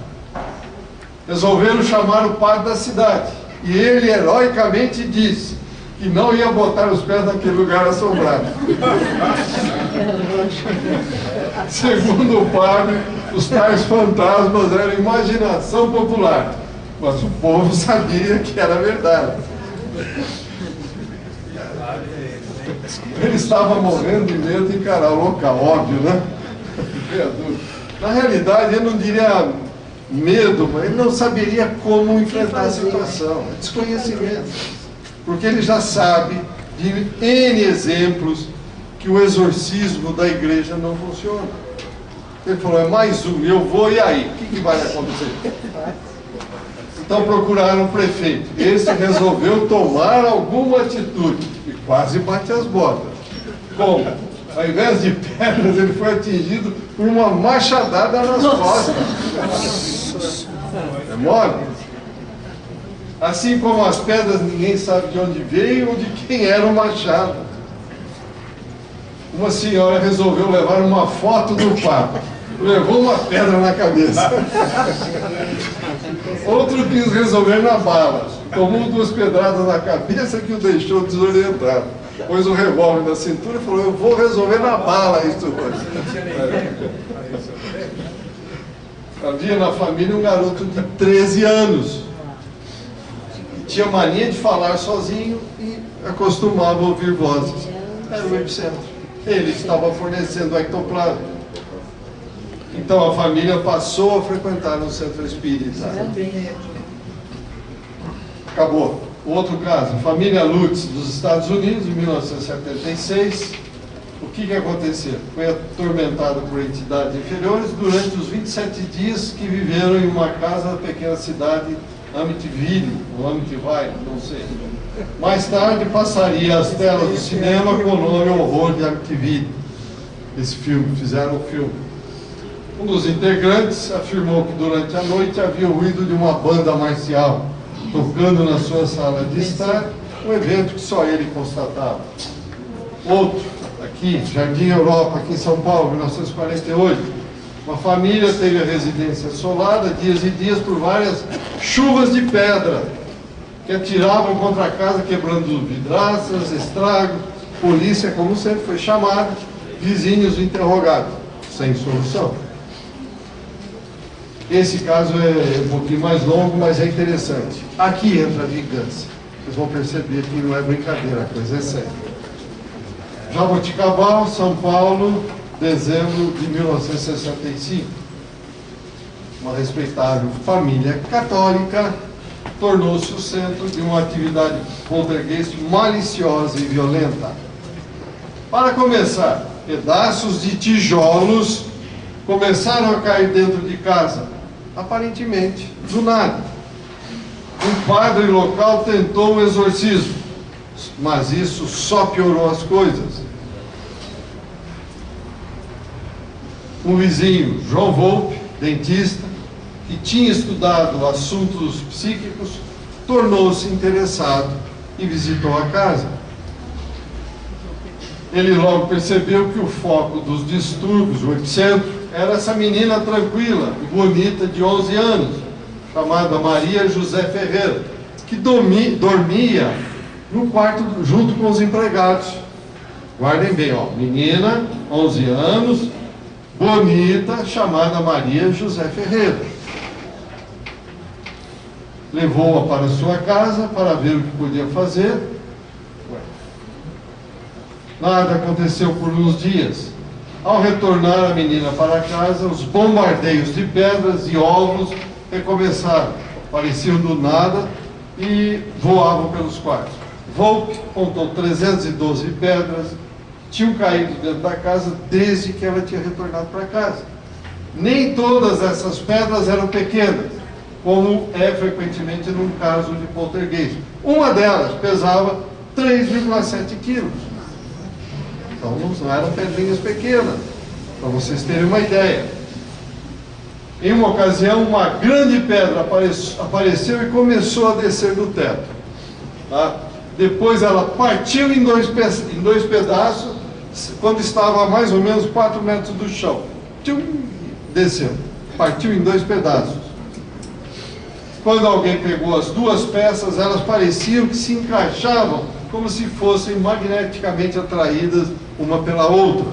Resolveram chamar o padre da cidade, e ele heroicamente disse que não ia botar os pés naquele lugar assombrado. Segundo o padre, os tais fantasmas eram imaginação popular, mas o povo sabia que era verdade. Ele estava morrendo de medo de encarar o local, óbvio, né? Na realidade, eu não diria medo, mas ele não saberia como enfrentar a situação. É desconhecimento. Porque ele já sabe de N exemplos que o exorcismo da igreja não funciona. Ele falou, é mais um, eu vou, e aí? O que vai acontecer? Então procuraram o prefeito. Esse resolveu tomar alguma atitude e quase bate as botas. Como? Ao invés de pedras, ele foi atingido por uma machadada nas costas. É mole? Assim como as pedras, ninguém sabe de onde veio ou de quem era o machado. Uma senhora resolveu levar uma foto do Papa. Levou uma pedra na cabeça. Outro quis resolver na bala. Tomou 2 pedradas na cabeça que o deixou desorientado. Pôs o revólver na cintura e falou, eu vou resolver na bala isso hoje. Havia na família um garoto de 13 anos. Que tinha mania de falar sozinho e acostumava a ouvir vozes. Era o epicentro. Ele estava fornecendo ectoplasma. Então a família passou a frequentar um centro espírita. Acabou. Outro caso, família Lutz, dos Estados Unidos, em 1976. O que aconteceu? Foi atormentado por entidades inferiores durante os 27 dias que viveram em uma casa da pequena cidade Amityville, ou Amityville, não sei. Mais tarde passaria às telas do cinema com o nome Horror de Amityville. Esse filme, fizeram o filme. Um dos integrantes afirmou que durante a noite havia o ruído de uma banda marcial tocando na sua sala de estar, um evento que só ele constatava. Outro, aqui, Jardim Europa, aqui em São Paulo, 1948, uma família teve a residência assolada dias e dias por várias chuvas de pedra que atiravam contra a casa, quebrando vidraças, estragos. Polícia, como sempre, foi chamada. Vizinhos interrogados, sem solução. Esse caso é um pouquinho mais longo, mas é interessante. Aqui entra a vingança. Vocês vão perceber que não é brincadeira, a coisa é séria. Jaboticabal, São Paulo, dezembro de 1965. Uma respeitável família católica tornou-se o centro de uma atividade poltergeist maliciosa e violenta. Para começar, pedaços de tijolos começaram a cair dentro de casa, aparentemente do nada. Um padre local tentou um exorcismo, mas isso só piorou as coisas. Um vizinho, João Volpe, dentista, que tinha estudado assuntos psíquicos, tornou-se interessado e visitou a casa. Ele logo percebeu que o foco dos distúrbios, o epicentro, era essa menina tranquila e bonita de 11 anos, chamada Maria José Ferreira, que dormia no quarto junto com os empregados. Guardem bem, ó, menina, 11 anos, bonita, chamada Maria José Ferreira. Levou-a para sua casa para ver o que podia fazer. Nada aconteceu por uns dias. Ao retornar a menina para casa, os bombardeios de pedras e ovos recomeçaram. Apareciam do nada e voavam pelos quartos. Volpe contou 312 pedras, tinham caído dentro da casa desde que ela tinha retornado para casa. Nem todas essas pedras eram pequenas, como é frequentemente num caso de poltergeist. Uma delas pesava 3,7 quilos. Então não eram pedrinhas pequenas, para vocês terem uma ideia. Em uma ocasião, uma grande pedra apareceu e começou a descer do teto. Tá? Depois ela partiu em dois pedaços, quando estava a mais ou menos 4 metros do chão. Tchum, desceu. Partiu em 2 pedaços. Quando alguém pegou as 2 peças, elas pareciam que se encaixavam como se fossem magneticamente atraídas uma pela outra.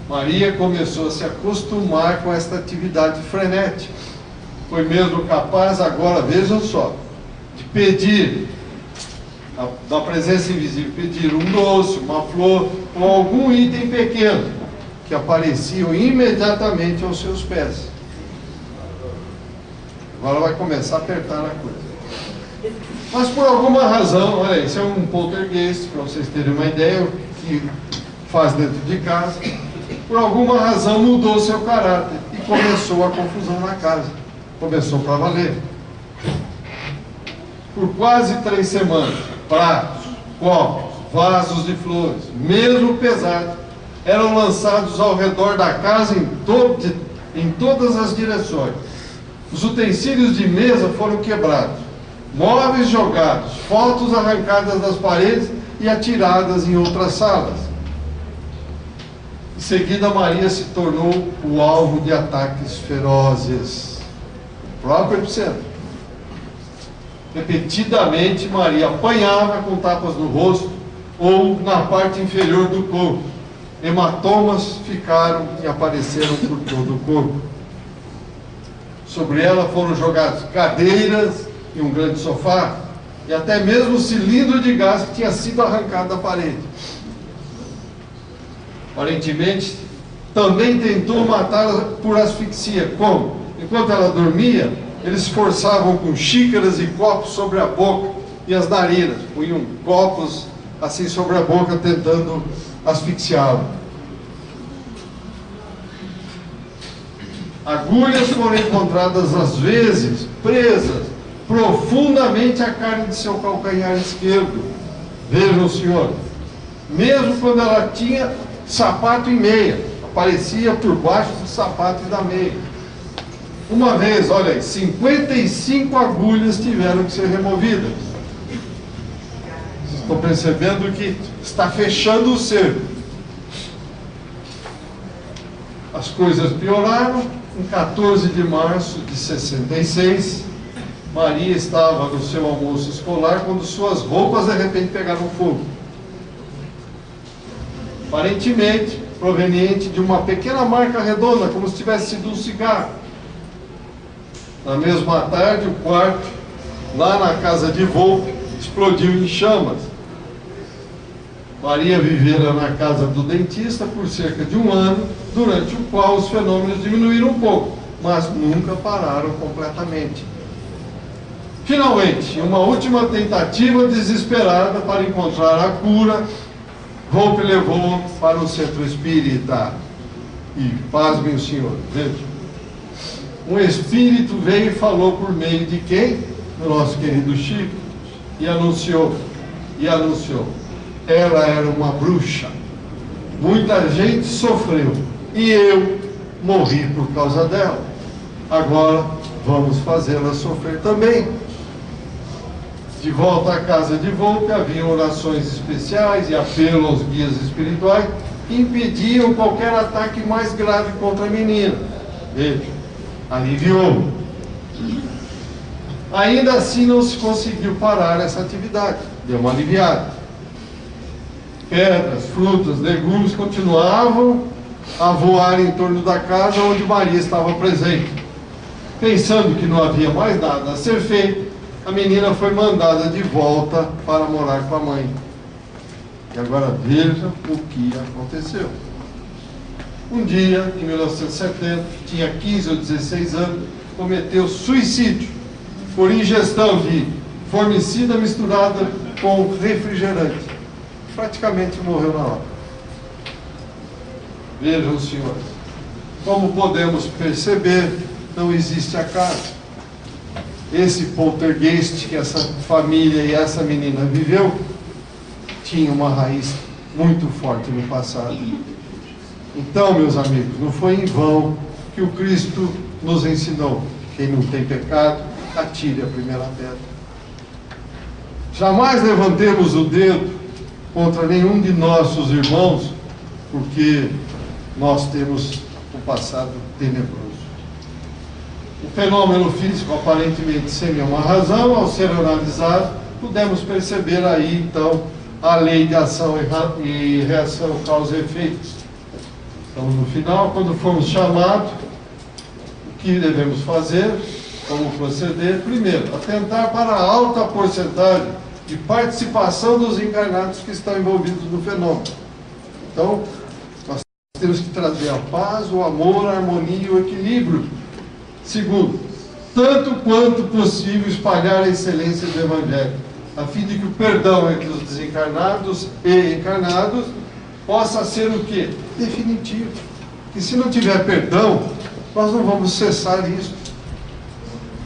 Maria começou a se acostumar com esta atividade frenética. Foi mesmo capaz, agora vejam só, de pedir, da presença invisível, pedir um doce, uma flor ou algum item pequeno, que apareciam imediatamente aos seus pés. Agora vai começar a apertar a coisa. Mas por alguma razão, olha, isso é um poltergeist, para vocês terem uma ideia, o que faz dentro de casa. Por alguma razão mudou seu caráter e começou a confusão na casa. Começou para valer. Por quase 3 semanas, pratos, copos, vasos de flores, mesmo pesados, eram lançados ao redor da casa em todas as direções. Os utensílios de mesa foram quebrados, móveis jogados, fotos arrancadas das paredes e atiradas em outras salas. Em seguida, Maria se tornou o alvo de ataques ferozes. O próprio epicentro. Repetidamente, Maria apanhava com tapas no rosto ou na parte inferior do corpo. Hematomas ficaram e apareceram por todo o corpo. Sobre ela foram jogadas cadeiras e um grande sofá, e até mesmo o cilindro de gás que tinha sido arrancado da parede. Aparentemente, também tentou matá-la por asfixia. Como? Enquanto ela dormia, eles forçavam com xícaras e copos sobre a boca e as narinas, punham copos assim sobre a boca, tentando asfixiá-la. Agulhas foram encontradas às vezes presas profundamente à carne de seu calcanhar esquerdo. Vejam, senhor, mesmo quando ela tinha sapato e meia, aparecia por baixo do sapato e da meia. Uma vez, olha aí, 55 agulhas tiveram que ser removidas. Vocês estão percebendo que está fechando o cerco. As coisas pioraram. Em 14 de março de 66, Maria estava no seu almoço escolar quando suas roupas de repente pegaram fogo. aparentemente proveniente de uma pequena marca redonda, como se tivesse sido um cigarro. Na mesma tarde, o quarto, lá na casa de Volpe, explodiu em chamas. Maria vivera na casa do dentista por cerca de 1 ano, durante o qual os fenômenos diminuíram um pouco, mas nunca pararam completamente. Finalmente, em uma última tentativa desesperada para encontrar a cura, Volpe levou para o centro espírita. E, pasmem o senhor, veja, um espírito veio e falou por meio de quem? Do nosso querido Chico, e anunciou. Ela era uma bruxa. Muita gente sofreu, e eu morri por causa dela. Agora vamos fazê-la sofrer também. De volta à casa de Volpe, havia orações especiais e apelo aos guias espirituais que impediam qualquer ataque mais grave contra a menina. Veja, aliviou. Ainda assim não se conseguiu parar essa atividade. Deu uma aliviada. Pedras, frutas, legumes continuavam a voar em torno da casa onde Maria estava presente. Pensando que não havia mais nada a ser feito, a menina foi mandada de volta para morar com a mãe. E agora veja o que aconteceu. Um dia, em 1970, tinha 15 ou 16 anos, cometeu suicídio por ingestão de formicida misturada com refrigerante. Praticamente morreu na hora. Vejam, senhores, como podemos perceber, não existe acaso. Esse poltergeist que essa família e essa menina viveu tinha uma raiz muito forte no passado. Então, meus amigos, não foi em vão que o Cristo nos ensinou: quem não tem pecado, atire a primeira pedra. Jamais levantemos o dedo contra nenhum de nossos irmãos, porque nós temos um passado tenebroso. O fenômeno físico, aparentemente sem nenhuma razão, ao ser analisado, pudemos perceber aí, então, a lei de ação e reação, causa e efeito. Estamos no final. Quando formos chamados, o que devemos fazer, como proceder? Primeiro, atentar para a alta porcentagem de participação dos encarnados que estão envolvidos no fenômeno. Então, nós temos que trazer a paz, o amor, a harmonia e o equilíbrio. Segundo, tanto quanto possível espalhar a excelência do Evangelho, a fim de que o perdão entre os desencarnados e encarnados possa ser o quê? Definitivo. E se não tiver perdão, nós não vamos cessar isso.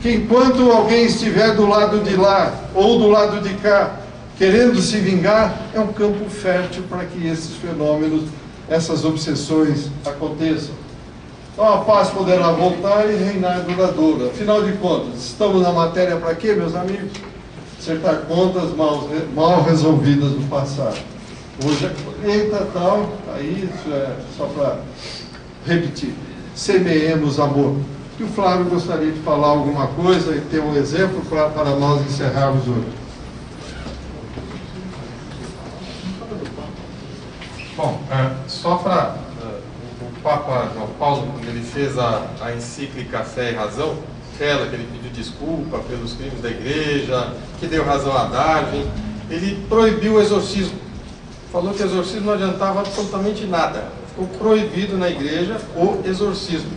Que enquanto alguém estiver do lado de lá ou do lado de cá, querendo se vingar, é um campo fértil para que esses fenômenos, essas obsessões aconteçam. Então a paz poderá voltar e reinar duradoura. Afinal de contas, estamos na matéria para quê, meus amigos? Acertar contas mal resolvidas do passado. Hoje a colheita tal, aí isso é só para repetir. Semeemos amor. E o Flávio gostaria de falar alguma coisa e ter um exemplo para nós encerrarmos hoje. Bom, só para o Papa João Paulo, quando ele fez a encíclica Fé e Razão, aquela que ele pediu desculpa pelos crimes da igreja, que deu razão a Darwin, ele proibiu o exorcismo. Falou que exorcismo não adiantava absolutamente nada. Ficou proibido na igreja o exorcismo.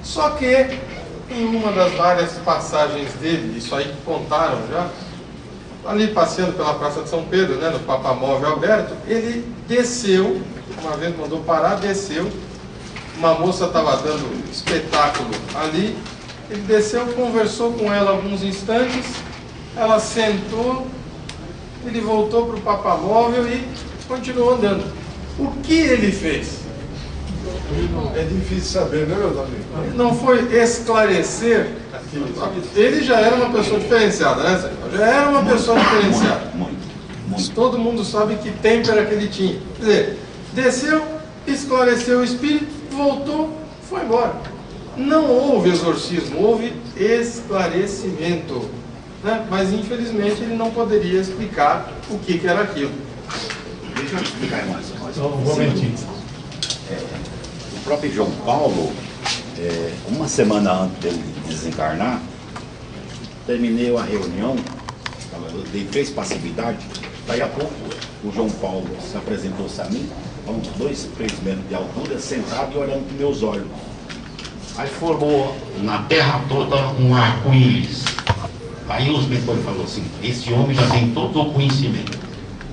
Só que, em uma das várias passagens dele, isso aí que contaram já, ali passeando pela Praça de São Pedro, né, no Papa Móvel Alberto, ele desceu, uma vez mandou parar, desceu, uma moça estava dando espetáculo ali, ele desceu, conversou com ela alguns instantes, ela sentou, ele voltou para o Papa Móvel e continuou andando. O que ele fez? É difícil saber, né, meus amigos? Não foi esclarecer aquilo. Ele já era uma pessoa diferenciada, né, Senhor? Já era uma pessoa diferenciada. Muito. Todo mundo sabe que têmpera que ele tinha. Quer dizer, desceu, esclareceu o espírito, voltou, foi embora. Não houve exorcismo, houve esclarecimento. Né? Mas, infelizmente, ele não poderia explicar o que era aquilo. Deixa eu explicar, irmãos. Um momentinho. O próprio João Paulo, uma semana antes dele desencarnar, terminei a reunião, eu dei 3 passividades, daí a pouco o João Paulo se apresentou-se a mim, a uns 2, 3 metros de altura, sentado e olhando para meus olhos. Aí formou na terra toda um arco-íris. Aí os mentores falaram assim, esse homem já tem todo o conhecimento.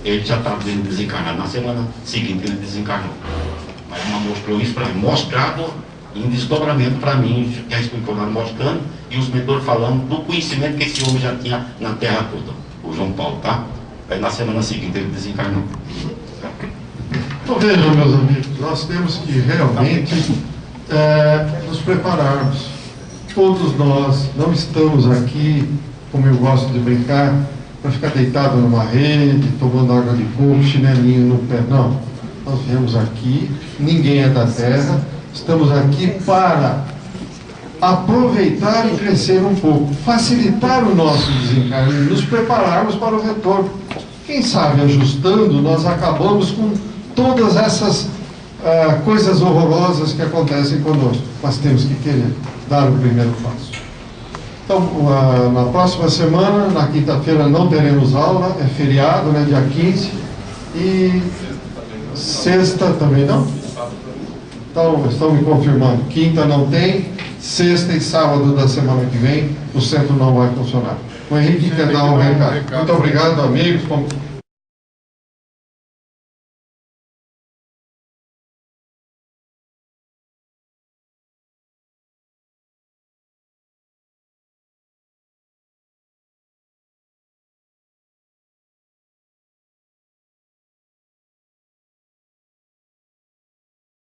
Ele já estava desencarnado. Na semana seguinte ele desencarnou. Mas não mostrou isso para mim, mostrado em desdobramento para mim, que a espiritualidade mostrando, e os mentores falando do conhecimento que esse homem já tinha na terra toda. O João Paulo, tá? Aí na semana seguinte ele desencarnou. Então vejam, meus amigos, nós temos que realmente nos prepararmos. Todos nós não estamos aqui, como eu gosto de brincar, para ficar deitado numa rede, tomando água de coco, chinelinho no pé. Não. Nós viemos aqui, ninguém é da terra, estamos aqui para aproveitar e crescer um pouco, facilitar o nosso desencarne, nos prepararmos para o retorno. Quem sabe, ajustando, nós acabamos com todas essas coisas horrorosas que acontecem conosco, mas temos que querer dar o primeiro passo. Então, na próxima semana, na quinta-feira, não teremos aula, é feriado, né, dia 15, e sexta também não? Então, estão me confirmando, quinta não tem, sexta e sábado da semana que vem, o centro não vai funcionar. O Henrique quer dar um recado. Muito obrigado, amigos.